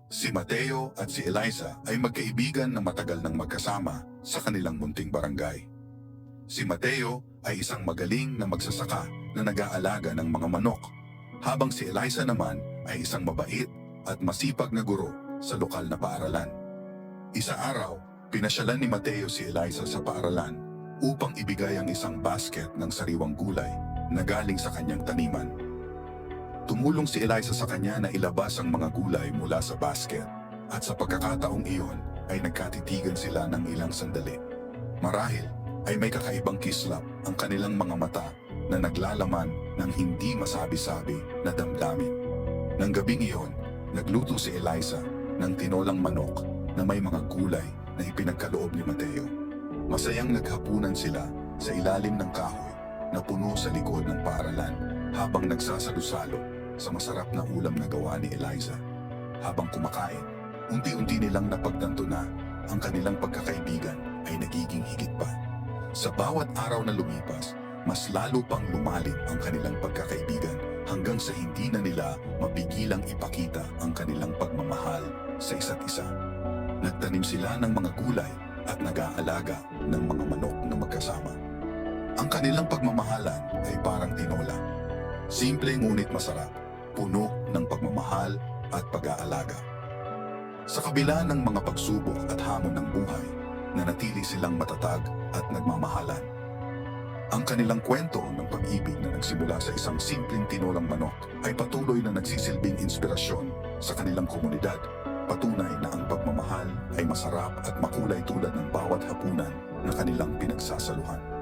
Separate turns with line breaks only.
Si Mateo at si Eliza ay magkaibigan na matagal nang magkasama sa kanilang munting barangay. Si Mateo ay isang magaling na magsasaka na nag-aalaga ng mga manok, habang si Eliza naman ay isang mabait at masipag na guro sa lokal na paaralan. Isa araw, pinasyalan ni Mateo si Eliza sa paaralan upang ibigay ang isang basket ng sariwang gulay na galing sa kanyang taniman. Tumulong si Eliza sa kanya na ilabas ang mga gulay mula sa basket, at sa pagkakataong iyon ay nagkatitigan sila ng ilang sandali. Marahil ay may kakaibang kislap ang kanilang mga mata na naglalaman ng hindi masabi-sabi na damdamin. Nang gabing iyon, nagluto si Eliza ng tinolang manok na may mga gulay na ipinagkaloob ni Mateo. Masayang naghapunan sila sa ilalim ng kahoy na puno sa likod ng paaralan habang nagsasalo-salo sa masarap na ulam na gawa ni Eliza. Habang kumakain, unti-unti nilang napagtanto na ang kanilang pagkakaibigan ay nagiging higit pa. Sa bawat araw na lumipas, mas lalo pang lumalim ang kanilang pagkakaibigan hanggang sa hindi na nila mapigilang ipakita ang kanilang pagmamahal sa isa't isa. Nagtanim sila ng mga gulay at nag-aalaga ng mga manok na magkasama. Ang kanilang pagmamahalan ay parang tinola. Simple ngunit masarap, puno ng pagmamahal at pag-aalaga. Sa kabila ng mga pagsubok at hamon ng buhay, nanatili silang matatag at nagmamahalan. Ang kanilang kwento ng pag-ibig na nagsimula sa isang simpleng tinolang manok ay patuloy na nagsisilbing inspirasyon sa kanilang komunidad. Patunay na ang pagmamahal ay masarap at makulay tulad ng bawat hapunan na kanilang pinagsasaluhan.